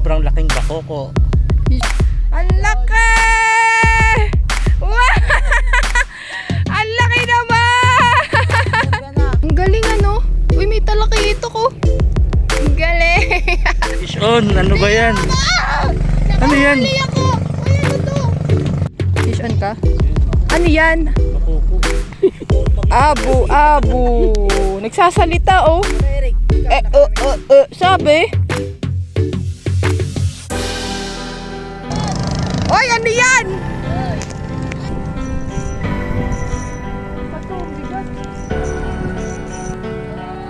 sobrang laking bakoko. Ang laki! Wow! Ang laki naman! Ang galing ano? Uy, may talaki ito ko. Ang galing! Fish on, ano ba yan? Ano yan? Fish on ka? Ano yan? Bakoko. Abo. Nagsasalita oh. Sabi? Oy, ano yan?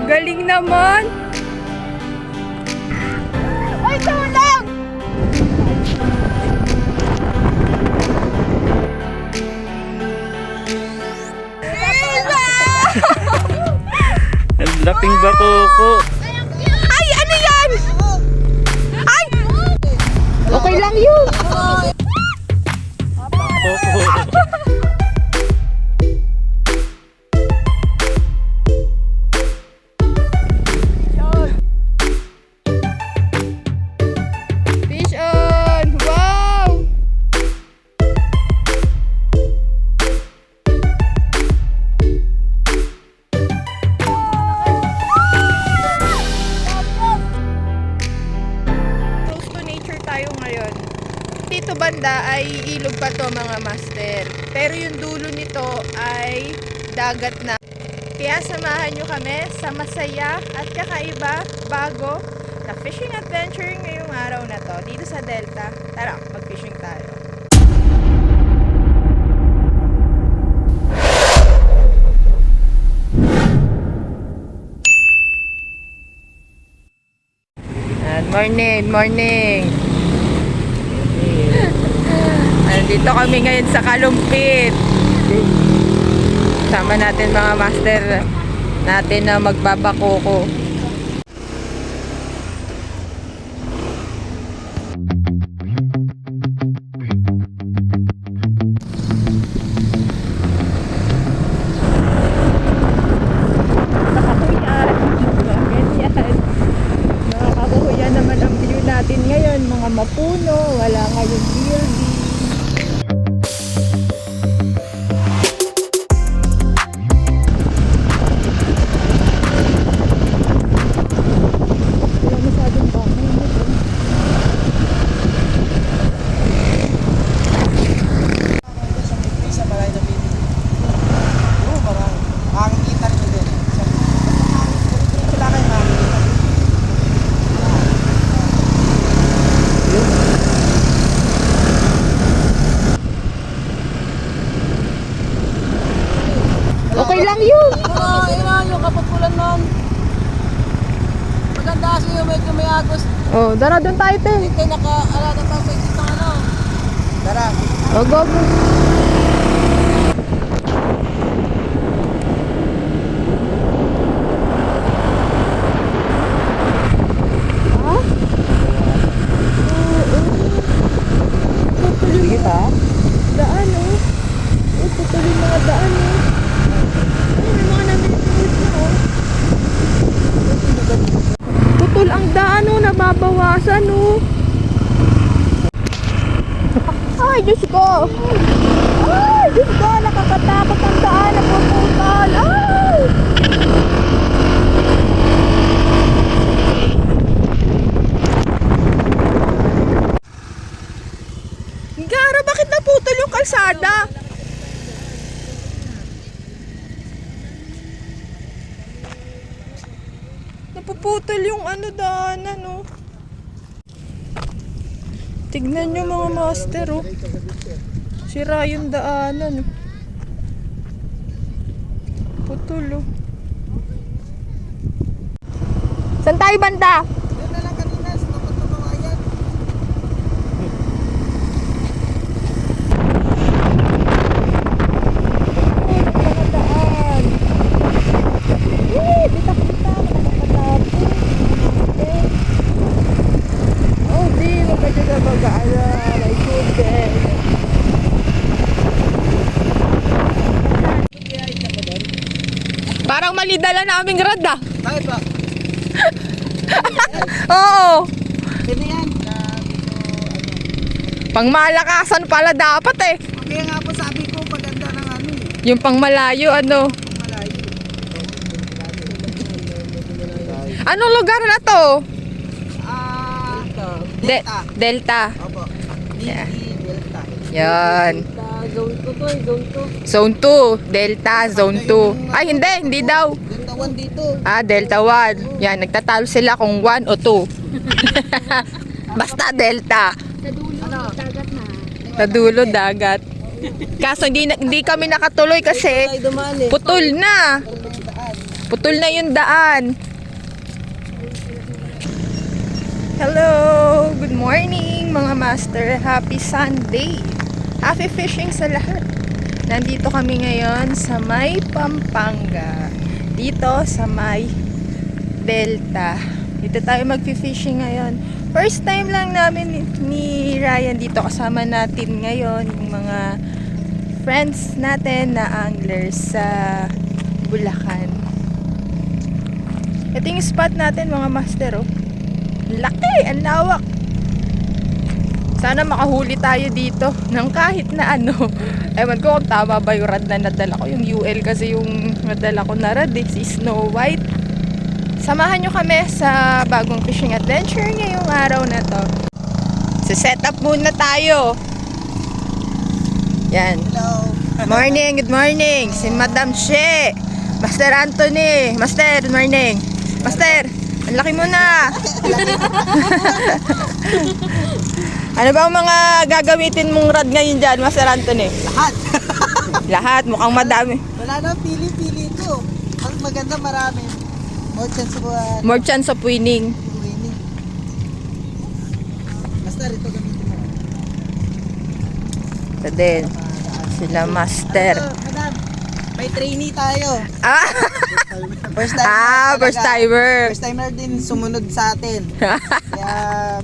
Galing naman. Oy, tulong! Ang laking bakoko. Ay, ano yan? Ay! Okay lang yun. Bakoko. Fish on! Wow! Close to nature tayo ngayon. Dito banda ay ilog pa to mga master. Pero yung dulo nito ay dagat na. Kaya samahan nyo kami sa masaya at kakaiba, bago na fishing adventure ngayong araw na to dito sa Delta. Tara, mag-fishing tayo. Morning. Nandito kami ngayon sa Kalumpit. Sama natin mga master natin na magbabakoko. Nakakakuya naman ang view natin ngayon, mga mapuno, wala ngayong building. Okay lang yun. Oo, yun yung kapagpulan nun. Maganda kasi yung medyo may agos. Oh, dara doon tayo, te. Hindi naka-alata pa sa isip ng ano. Tara. Oh, go, go. Ha? Sige pa. Daan, oh. Oh, putulin mga daan, oh. Ay, may mga namin na, oh. Putol ang daan, oh. Nababawasan, oh. Ay, Diyos ko! Ay, Diyos ko! Nakakatakot ang daan na puputol! Ay! Gara, bakit naputol yung kalsada? Napuputol yung ano daanan, oh. Tignan nyo mga master, oh. Sira yung daanan, oh. Putol, oh. Saan tayo banda? Yun na lang kanina, tapos na kawayan. Mga daan. Bitak-bitak. Nakakatapos. Oh, di. Huwag ka dyan na mag-aala. My goodness. Parang mali dala naming rad, ah. Bakit ba? Oo. Pwede yan. Pangmalakasan pala dapat eh. Kaya nga po sabi ko, maganda ng ano eh. Yung pangmalayo, ano? Malayo. Anong lugar na to? Delta. Delta. Opo. Yeah. Delta. Yan. Zone 2. Delta, Zone 2. Ay, hindi daw. Delta 1 dito. Ah, Delta 1. Yan, nagtatalo sila kung 1 o 2. Basta Delta. Sa dulo, dagat. Kaso hindi kami nakatuloy kasi putol na. Putol na yung daan. Hello! Good morning mga master. Happy Sunday. Happy fishing sa lahat. Nandito kami ngayon sa may Pampanga. Dito sa may Delta. Dito tayo mag-fishing ngayon. First time lang namin ni Ryan dito. Kasama natin ngayon yung mga friends natin na anglers sa Bulacan. Ito yung spot natin mga master, oh. Laki, ang lawak. Sana makahuli tayo dito ng kahit na ano. Ewan ko kung tama ba yung rad na nadala ko. Yung UL kasi yung nadala ko na rad, si Snow White. Samahan nyo kami sa bagong fishing adventure ngayong araw na to. Set up muna tayo. Yan. Hello. Morning, good morning. Si Madam She. Master Anthony. Master, good morning. Master, ang laki mo na. Ano ba ang mga gagamitin mong rad ngayon dyan, Master Anthony? Lahat. Lahat, mukhang madami. Wala na pili-pili ko. Ang maganda marami. More chance ko More chance of winning. winning. Basta ito gamitin mo. Ito din. Sila Master. Madam, may trainee tayo. Ah, First timer. first timer. First timer din sumunod sa atin. Kaya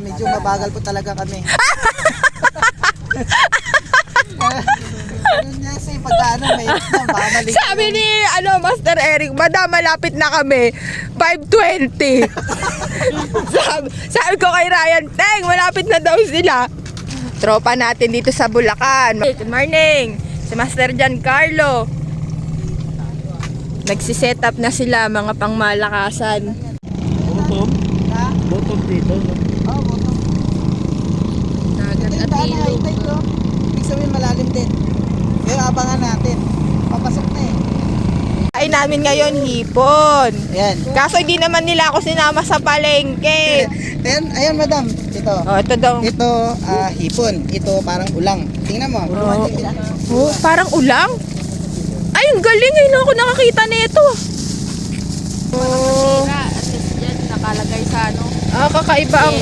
medyo mabagal po talaga kami. Ganun niya kasi pagka may baka mali. Sabi ni Master Eric, Madam, malapit na kami. 5:20. sabi ko kay Ryan, Teng, malapit na daw sila. Tropa natin dito sa Bulacan. Good morning. Si Master Giancarlo. Nagsiset up na sila, mga pangmalakasan. Bottom? Ha? Bottom dito, no? Oo, bottom. Dagat at Paano ilog. high tide, no? Ibig sabihin malalim din. Pero abangan natin. Papasok na eh. Ay namin ngayon hipon. Ayan. Kaso hindi naman nila ako sinama sa palengke. Ayan madam. Ito. Oh, ito daw. Ito, hipon. Ito parang ulang. Tingnan mo. Oh, parang ulang? Ay, ang galing. Ngayon ako nakakita nito. Oh. At least dyan, nakalagay sa ano. Kakaiba ang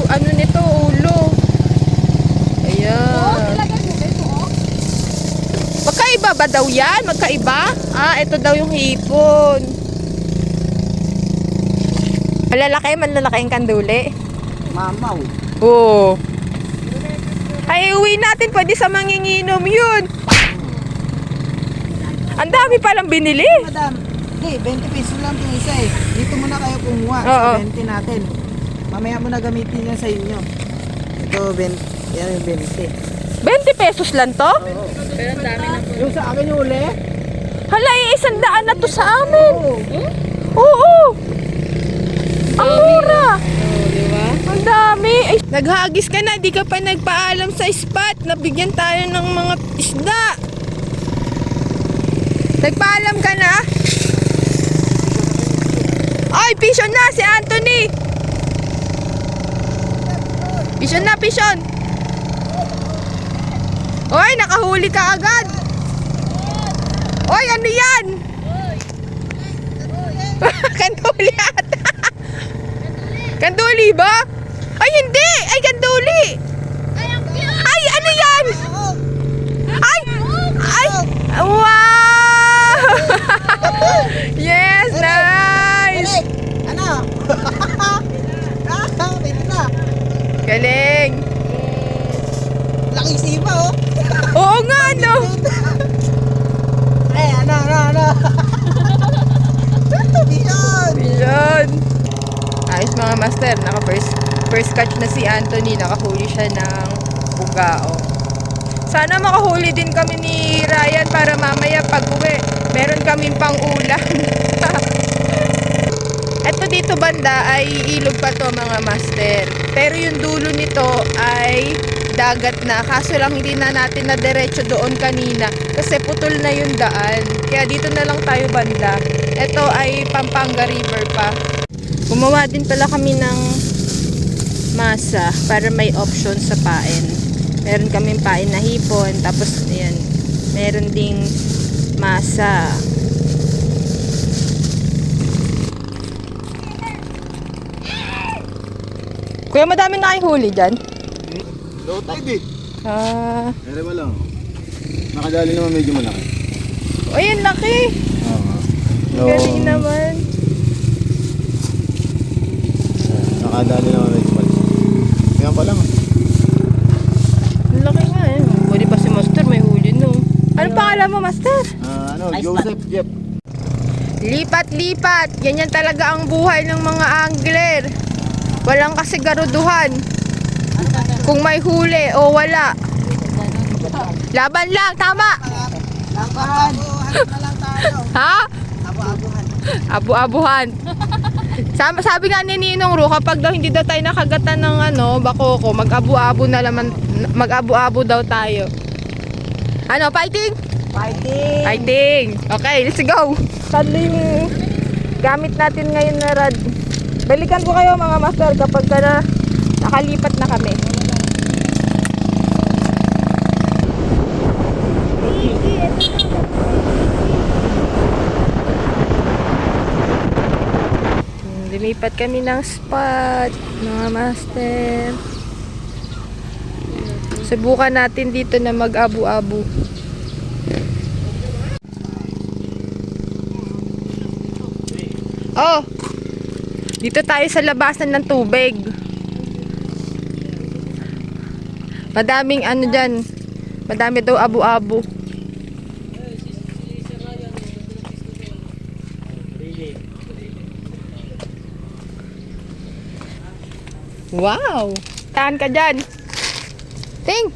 ano nito, ulo. Ayan. Magkaiba ba daw yan? Magkaiba? Ito daw yung hipon. Malalaki ang kanduli. Mamaw. Oo. Ay, uwi natin. Pwede sa manginginom yun. Ang dami palang binili. Madam, hindi, 20 pesos lang yung isa eh. Dito muna kayo kumuha Oo. sa 20 natin. Mamaya mo na gamitin yan sa inyo. Ito, 20. Yan yung 20. 20 pesos lang to? Pero ang dami na po. Yung sa akin yung uli? Hala, 100 na to sa amin. Oo. Ang mura. Di ba? Ang dami. Ay, naghagis ka na, di ka pa nagpaalam sa spot. Nabigyan tayo ng mga isda. Nagpaalam ka na? Ay, pishon na si Anthony. Pishon na, pishon. Oy, nakahuli ka agad. Oy, ano yan? Kanduli ata. Kanduli ba? Ay, hindi. Ay, kanduli. Ay, ano yan? Ay, ay, wow. Yes, nice. Ano? Pwede na. Galing. Laki sipa oh. Oo nga, no? Ano? Bihon! Yun. Ayos mga master. First catch na si Anthony. Nakahuli siya ng bangka. Oh. Sana makahuli din kami ni Ryan para mamaya pag-uwi meron kaming pang-ulam. Ito dito banda ay ilog pa to mga master. Pero yung dulo nito ay dagat na. Kaso lang hindi na natin na diretso doon kanina kasi putol na yung daan. Kaya dito na lang tayo banda. Ito ay Pampanga River pa. Gumawa din pala kami ng masa para may option sa pain. Meron kaming pain na hipon, tapos ayan, meron ding masa. Kuya, madami na kayong huli dyan? Low tide eh. Ah, Pero ba lang. Nakadali naman medyo malaki. ayun, laki. Galing naman. Nakadali naman medyo malaki. Kaya pa lang. Ang laki nga eh. Pwede pa si Master, may huli no. Ano pangalan mo, Master? Joseph Jeff. Lipat-lipat. Ganyan talaga ang buhay ng mga angler. Walang kasigaruduhan. Kung may huli o wala. Laban lang, tama. Laban. Na lang tayo. Ha? Abo-abohan. Abu-abuhan. Sabi nga ni Ninong Ru, kapag daw hindi daw tayo nakagatan ng bakoko, mag-abu-abu na naman, mag-abu-abu daw tayo. Ano, fighting? Fighting. Fighting! Okay, let's go! Sadlo yung gamit natin ngayon na rad. Balikan ko kayo mga master kapag na nakalipat na kami. Lumipat kami ng spot, mga master. Subukan natin dito na mag-abu-abu. Oh! Dito tayo sa labasan ng tubig. Madaming dyan. Madami daw abu-abu. Wow! Tahan ka dyan. Ting!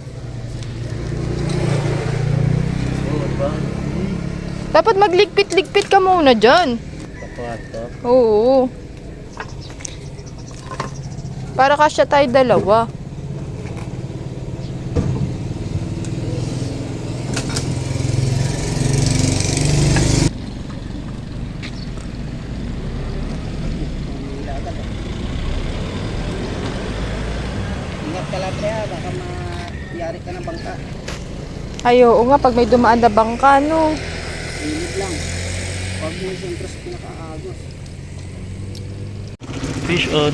Dapat magligpit-ligpit ka muna dyan. Oo. Para kasya tayo dalawa. Ingat ka lang kaya, baka mayari ka ng bangka. Ay, oo nga, pag may dumaan na bangka, no. Init lang. Pag may sentro sa pinakaagos. Fish on.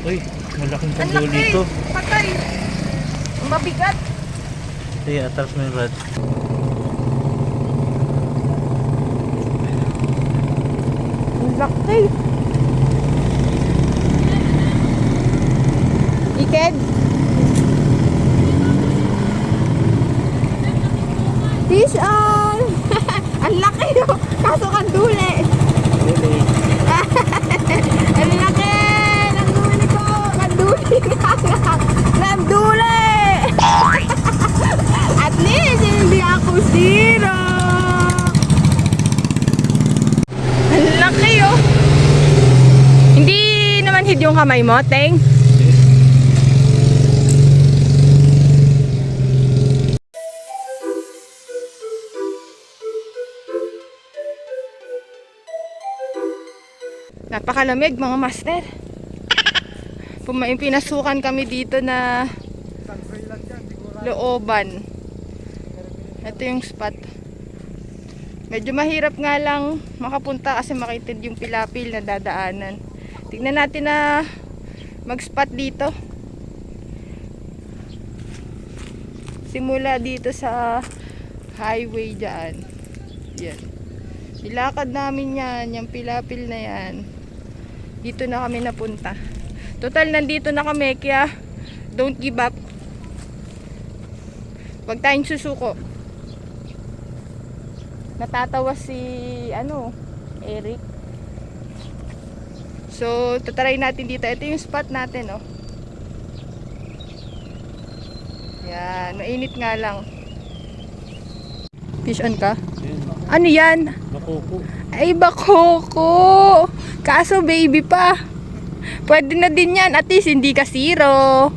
Uy, malaking pandulo ito. Patay! Mabigat! Sige, atras mo yung rod. Ang laki! Iked! Fish on! Ang laki no! Kaso kanduli! Ang laki! Nanduli ko! Nanduli nga! Nanduli! At least hindi ako zero! Ang laki oh! Hindi naman hid yung kamay mo, Teng? Napakalamig mga master. Pinasukan kami dito na looban. Ito yung spot. Medyo mahirap nga lang makapunta kasi makitid yung pilapil na dadaanan. Tignan natin na mag-spot dito. Simula dito sa highway dyan. Yan. Ilakad namin yan, yung pilapil na yan. Dito na kami napunta. Total, nandito na kami, kaya don't give up. Huwag tayong susuko. Natatawa si, Eric. So, tatry natin dito. Ito yung spot natin, oh. Yan, mainit nga lang. Fish on ka? Ano yan? Bakoko. Ay, bakoko. Kaso baby pa. Pwede na din yan. At least hindi ka zero.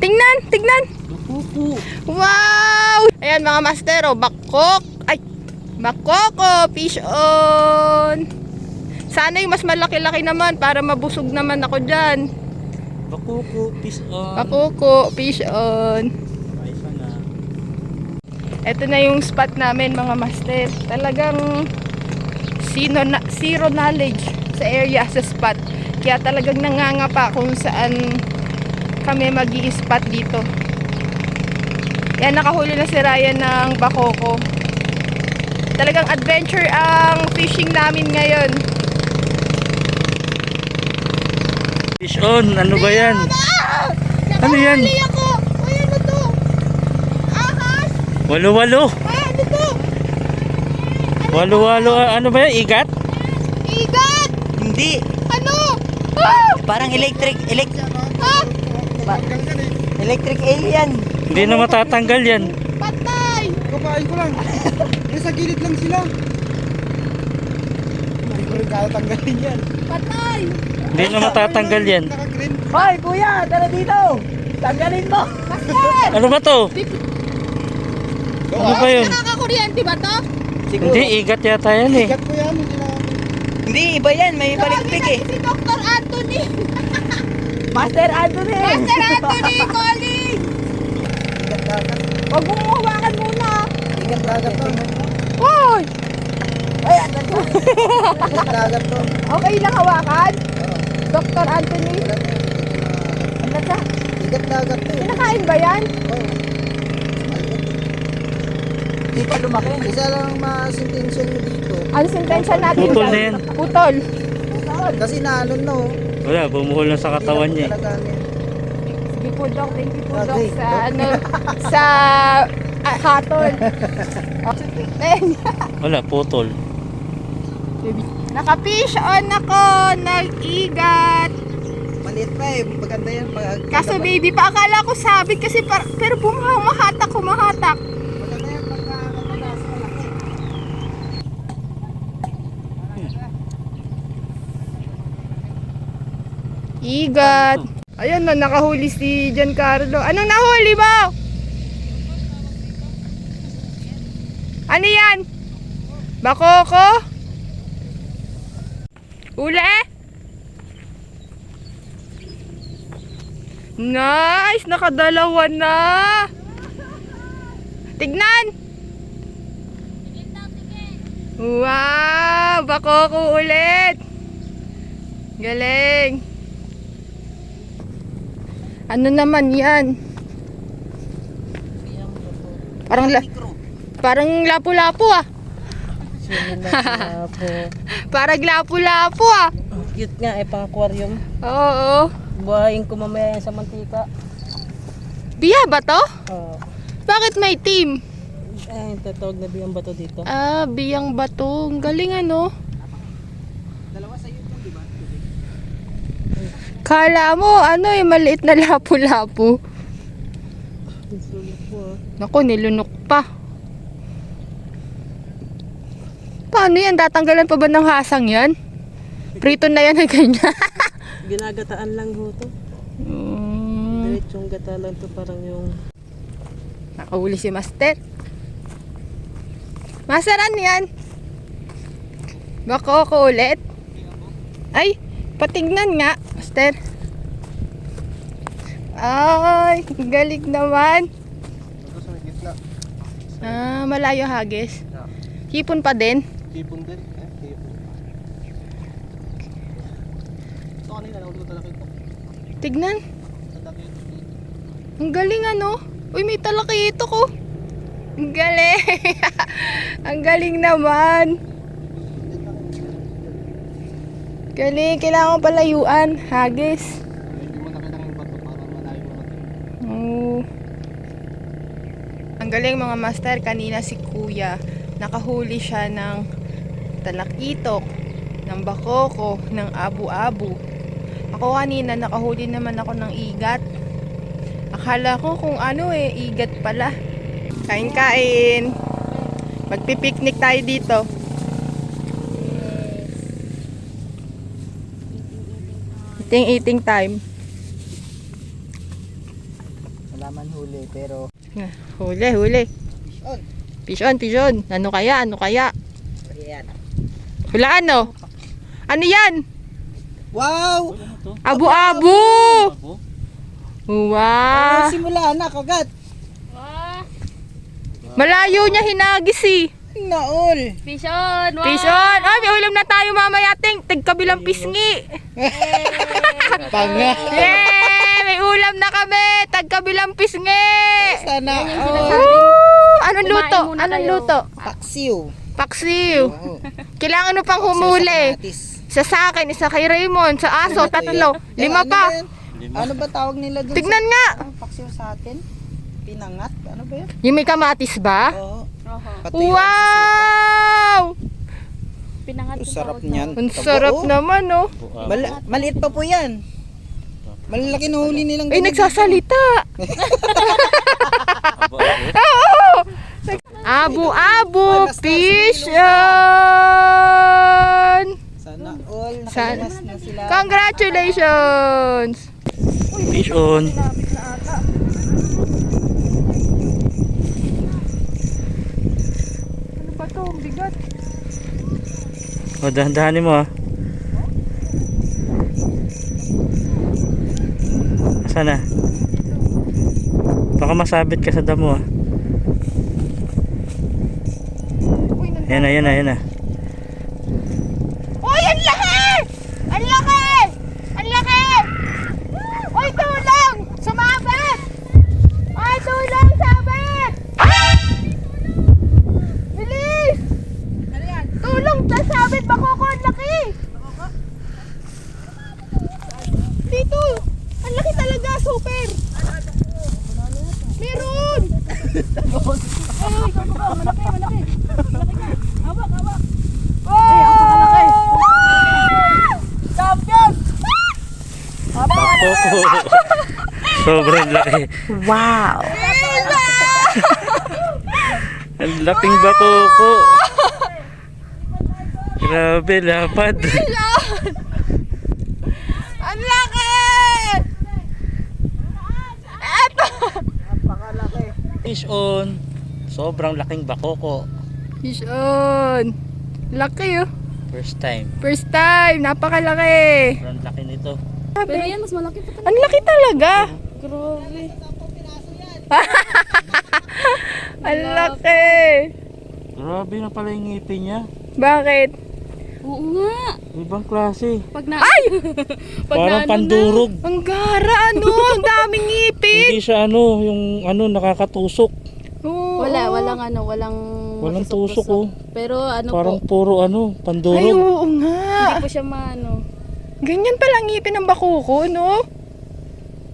Tingnan, tingnan. Bakoko. Wow! Ayan mga master, oh, bakok. Ay, bakoko. Fish on. Sana yung mas malaki-laki naman para mabusog naman ako dyan. Bakoko. Fish on. Bakoko. Fish on. Ay, sana. Ito na yung spot namin mga master. Talagang zero knowledge sa area, sa spot. Kaya talagang nangangapa kung saan kami mag-i-spot dito. Yan, nakahuli na si Ryan ng bakoko. Talagang adventure ang fishing namin ngayon. Fish on. Ano ba yan? Ano yan? Nakahuli ako! Ay, ano to? Ahas! Walo-walo. Ay, ano to? Walo-walo. Ano ba yan? Igat? Igat! Hindi. Ano? Ah! Parang electric Ah! alien. Hindi na matatanggal yan. Patay! Kapain ko lang. Sa gilid lang sila. Hindi ko rin kaya tanggalin yan. Patay! Hindi na matatanggal yan. Hoy, kuya, tara dito. Tanggalin mo. Master! Ano ba to? Ano ba yun? Nakakakuryente ba to? Hindi, igat yata yan eh. Igat ko yan. Hindi, iba yan. May balikpik eh. Si Dr. Anthony! Master Anthony. Master Anthony calling! Huwag mong hawakan muna! Igat dagat to. Hoy! Ay, andan ko. Igat dagat to. Okay lang hawakan? Dr. Anthony? Ano ka? Igat dagat to. Kinakain ba yan? Di pa lumaki. Isa lang masintensya nyo dito. Ano sentensya natin? Putol na yan. Putol. Kasi naalon no. Wala, bumuhol na sa katawan niya eh. Sige po, Doc. Thank you po, Doc, Okay. sa ano, sa hatol. Ayun. Wala, putol. Naka-fish on ako, nag-igat. Maliit pa eh. Maganda yan. Kaso baby pa, akala ko sabit kasi pero humahatak. Maganda yan pagkakataas malaki. Igat. Ayun na, nakahuli si Giancarlo. Anong nahuli mo? Ano yan? Bakoko? Uli? Nice! Nakadalawa na! Tignan! Wow! Bakoko ulit! Galing! Ano naman yan? Parang lapu-lapu ah. Parang lapu-lapu ah. Cute nga eh, pang aquarium. Oo. Buhayin ko mamaya yan sa mantika. Biya ba to? Oo. Bakit may team? Eh, tatawag na biyang bato dito. Ah, biyang bato. Ang galing ano? Kala mo, ano yung maliit na lapu-lapu. Sulit po ah. Naku, nilunok pa. Paano yan? Tatanggalan pa ba ng hasang yan? Prito na yan na ganyan. Ginagataan lang ho to. Diretsong gata lang to, parang yung... Nakahuli si Master. Master, ano yan? Bakoko ulit? Ay, patignan nga, Master. Ay, galing naman. Ah, malayo hagis. Hipon pa din. Hipon din. Hipon. Ito kanina, nahuli ko talaga ito. Tignan. Ang galing ano. Uy, may talakito ko. Ang galing. Ang galing naman. Galing. Kailangan palayuan. Hagis. Hindi mo nakita ng bato para malayo mo natin. Oh. Ang galing mga master. Kanina si Kuya. Nakahuli siya ng talakitok, ng bakoko, ng abu-abu. Ako kanina nakahuli naman ako ng igat. Akala ko kung ano igat pala. Kain-kain. Magpipiknik tayo dito. Eating time. Wala man huli, pero Huli. fish on. Fish on. Ano kaya? Ayan. Hulaan no? Ano yan? Wow! Abu-abu! Wow! Simula na, kagat. Malayo niya hinagis eh. Naol. Fish on! Ay, may ulam na tayo mamaya, ting. Tigkabilang pisngi. Panga. Yay! May ulam na kami. Tagkabilang pisngi. Sana. Anong luto? Anong luto? Paksiw. Paksiw. Oo. Kailangan mo pang humuli. Kamatis. Isa sa akin, isa kay Raymond, sa aso, tatlo. Lima Ano pa. ba yan? Ano ba tawag nila dun? Tignan nga. Paksiw sa atin? Pinangat? Ano ba yan? Yung may kamatis ba? Oo. Pati yung Wow! Ang sarap niyan. Ang sarap Oo. naman, oh. Maliit pa po yan. Malalaki na huli nilang Ay, ganyan. nagsasalita. Oo. Abu-abu, fish on! Sana all nakalimas na sila. Congratulations! Fish on. Ano ba to? Ang bigat. O, dahan-dahanin mo, Asan na? Baka masabit ka sa damo, Uy, Ayan na. Uy, ang laki! Ang laki! Ang laki! Uy, tulong! Sumabit! Ay, tulong! Sabit! Bilis! Tulong! Sabit! Bakoko! Ang laki! Dito! Ang laki talaga! Super! Meron! Ay, ang pangalaki! Champion! Bakoko. Sobrang laki. Wow! Ang laking bakoko. Grabe, lapad. Ang laki! Eto! Fish on. Sobrang laking bakoko. Fish on! Laki oh. First time. First time! Napakalaki! Sobrang laki nito. Pero yan, mas malaki pa. Ang laki talaga! Grabe. Ang laki! Grabe na pala yung ngipin niya. Bakit? Oo nga. Ibang klase. Pag na... Ay! Parang pandurog. Ang gara ano! Ang daming ngipin! Hindi siya yung nakakatusok. Oo. walang Walang tusok, tusok-tusok. oh. Pero ano Parang po, puro Ay, pandurog. oo nga! hindi po siya maano. Ganyan pala ang ngipin ng bakuko, no?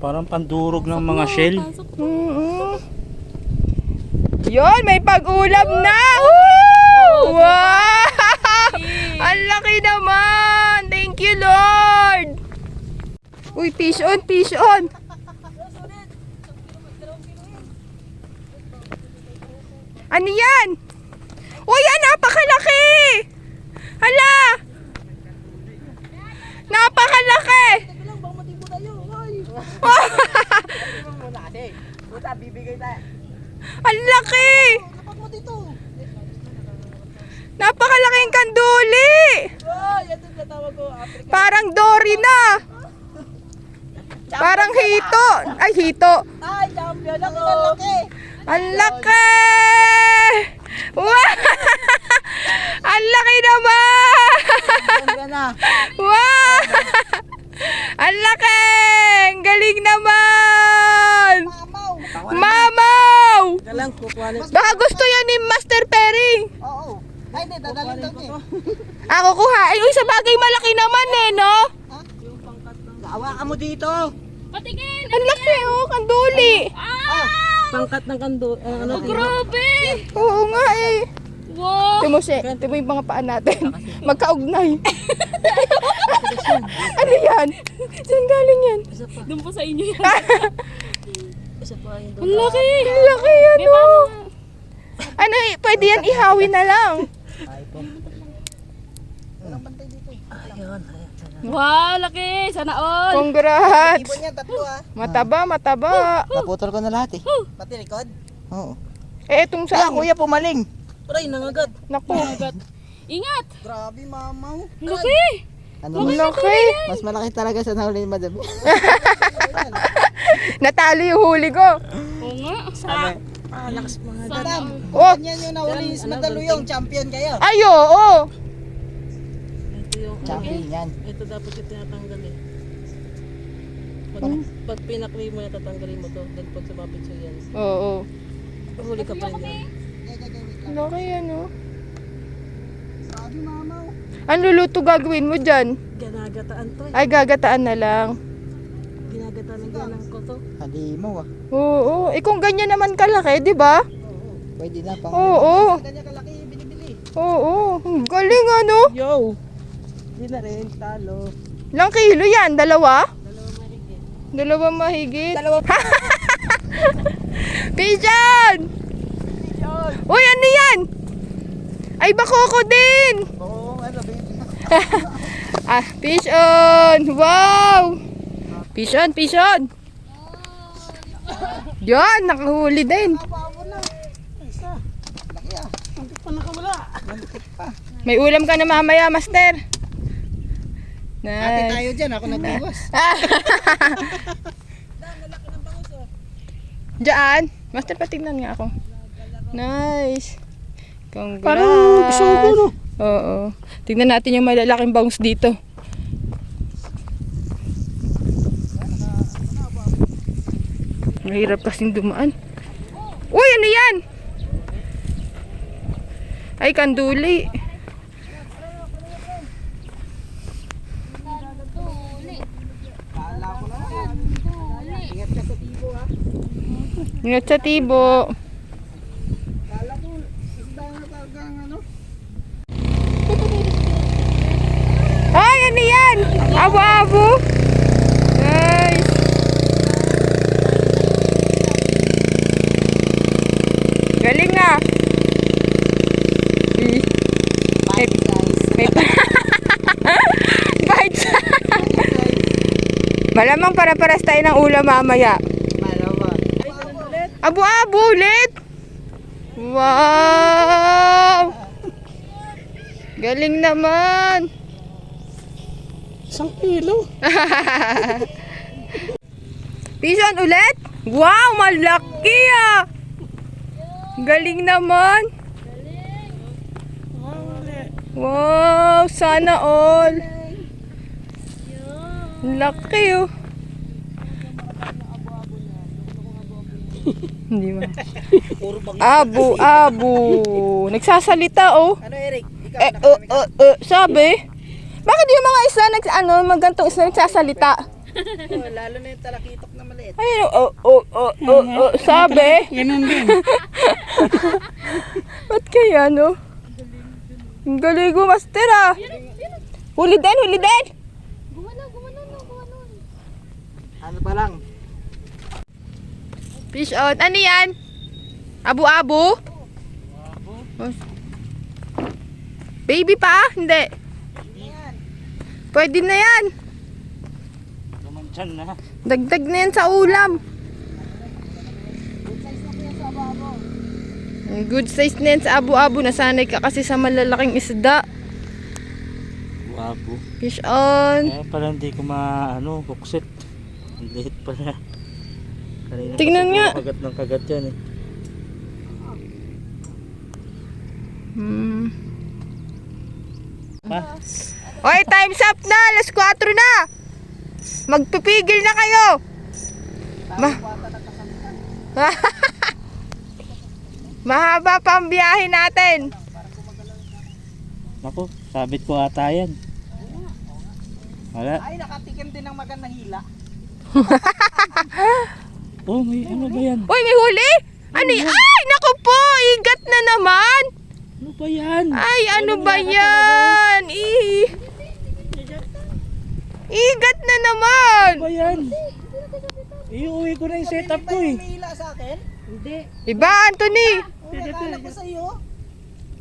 Parang pandurog ng mga shell. Oo. Yun, may pag-ulam na! Woo! Wow! Ang laki naman! Thank you, Lord! Uy, fish on, fish on! Ano yan? Uy, yan, napakalaki! Hala! Napakalaki! Ang laki! Napakalaking kanduli! Parang Dory na! Parang hito! Ay, hito! Ay, champion ako. Ang laki. Ang laki! Wow! Ang laki naman! Champion na. Wow! Ang laki! Ang galing naman! Mamaw! Galang kukuha. Baka gusto yan ni Master Perry. Oo. Ay, hindi. Dadalhin daw niya. Ako kuha. Ay, uy, sa bagay malaki naman eh, no? Hawakan mo dito. Ang laki, oh, kanduli. Pangkat ng kando, ano dito. Grabe! Oo nga eh. Wow! Timose, timo yung mga paan natin. Magkaugnay. Ano yan? Saan galing yan? Doon po sa inyo yan. Isa pa yung Ang laki! Ang laki ano! Ano, pwede yan ihawi na lang. Ayun. Wow, laki! Sana all! Congrats! Ibon niya, tatlo ah. Mataba, mataba. Naputol ko na lahat eh. Pati likod? Oo. Eh, itong Kaya saan? kuya, pumaling. Aray, nangagat. Naku, Ingat! Grabe, mamaw. Laki! Ano ang laki. mas malaki talaga sa nahuli ni Madam. Natalo yung huli ko. Oo nga. Lakas mga Madam, Oh, yan yung nahuli ni Madaluyong. Champion kayo. ay, oo. Ito yung, Champion yan. ito dapat yung tinatanggal eh. Pag pinakli mo yan, tatanggalin mo to. Dahil pag sumapit siya yan, Oo. huli ka pa rin yan. Laki ano. Grabe, mamaw. Ang luluto gagawin mo dyan? Ginagataan to eh. Ay, gagataan na lang. Ginagataan ng ganang ko to. Halimaw ah. Oo. Eh, kung ganyan naman kalaki, di ba? Pwede na pang... Oo. Ganyan kalaki, binibili. Oo. Ang galing ano. Yo! Hindi na rin, talo. Ilang kilo yan? Dalawa? Dalawa mahigit. Dalawa. Pigeon! Uy, ano yan? Ay, bakoko din! Oo, ano baby. Ah, pigeon! Wow! Pigeon, pigeon! Yan, nakahuli din. Laki ah. Mantik pa. May ulam ka na mamaya, master. Ate Nice. tayo dyan, ako nagbiwas. Diyan. Master, patignan nga ako. Nice. Congrats. Parang gusto ko, no? Oo. Tignan natin yung malalaking bangus dito. Mahirap kasing dumaan. Uy, ano yan? Ay, kanduli. Ingat ka sa tibo ha. Ingat sa tibo. Kala ko, isda na talagang ano. Ay, ano yan? Abo-abo. Nice. Galing na. May, may, Bite size. Malamang para-paras tayo ng ulam mamaya. Abo-abo ulit. Wow. Galing naman. 1 kilo. Pigeon ulit? Wow, malaki ah! Galing naman. Wow, sana all. Laki oh. Hindi ba? Abo. Nagsasalita oh. Ano Eric? Ikaw Sabi? Bakit yung mga isla magantong isla nagsasalita? lalo na yung talakitok na maliit. Ay, sabi? Ganun din. Ba't kaya, no? Ang galing ko, master, ah. Huli din. Ano pa lang? Fish out. Ano yan? Abo-abo? Baby pa? Hindi. Pwede na yan. Dumansyan na. Dagdag na yan sa ulam. Good size na yan sa abo-abo. Nasanay ka kasi sa malalaking isda. Wabo. Fish on. Kaya pala hindi ko buksit. Ang liit pala. Kanina Tingnan kasi nga. puro kagat ng kagat yan eh. Pa? Oy, time's up na. Alas 4 na. Magpipigil na kayo. Mahaba pa ang biyahe natin. Naku, sabit ko ata yan. Wala. Ay, nakatikim din ng magandang hila. Oh, may ano ba yan? Uy, may huli? Ano y- Ay, naku po. Igat na naman. Ano ba yan? Ay, ano ba yan? Igat na naman. Ano ba yan? Iuwi Nauwi ko na yung setup ko eh. May hila sa akin? Iba, Anthony! Akala ko sa'yo.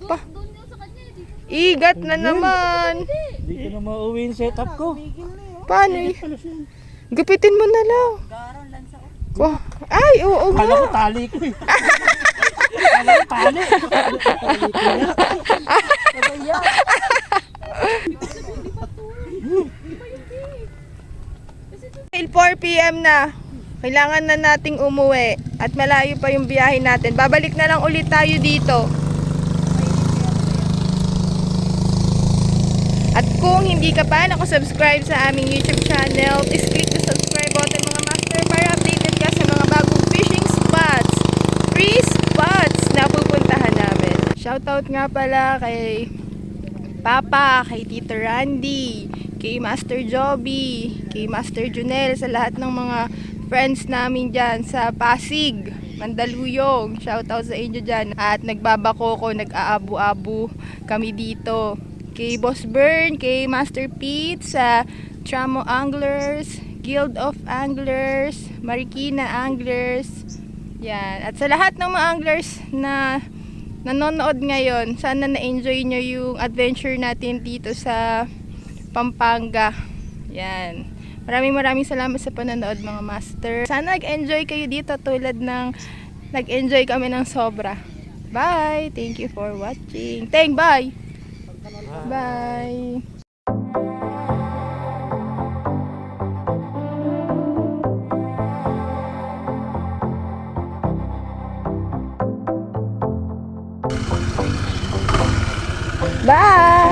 Doon yung sa kanya. Igat na naman. Hindi ko na mauwi yung setup ko. Paano eh? Gupitin mo na lang. Wah, ay, oo Kala ko nga. tali ko eh. Kala ko tali. Till 4 p.m. na. Kailangan na nating umuwi. At malayo pa yung biyahe natin. Babalik na lang ulit tayo dito. At kung hindi ka pa nakasubscribe sa aming YouTube channel, please click the subscribe button mga master para updated ka sa mga bagong fishing spots, free spots na pupuntahan namin. Shoutout nga pala kay Papa, kay Tito Randy, kay Master Joby, kay Master Junel, sa lahat ng mga friends namin dyan sa Pasig, Mandaluyong. Shoutout sa inyo dyan. At nagbabakoko, nag-aabu-abu kami dito. Kay Boss Bern, kay Master Pete sa Tramo Anglers, Guild of Anglers, Marikina Anglers. Yan. At sa lahat ng mga anglers na nanonood ngayon, sana na-enjoy nyo yung adventure natin dito sa Pampanga. Yan. Maraming salamat sa panonood mga master. Sana nag-enjoy kayo dito tulad ng nag-enjoy kami ng sobra. Bye! Thank you for watching. Bye! Bye! Bye!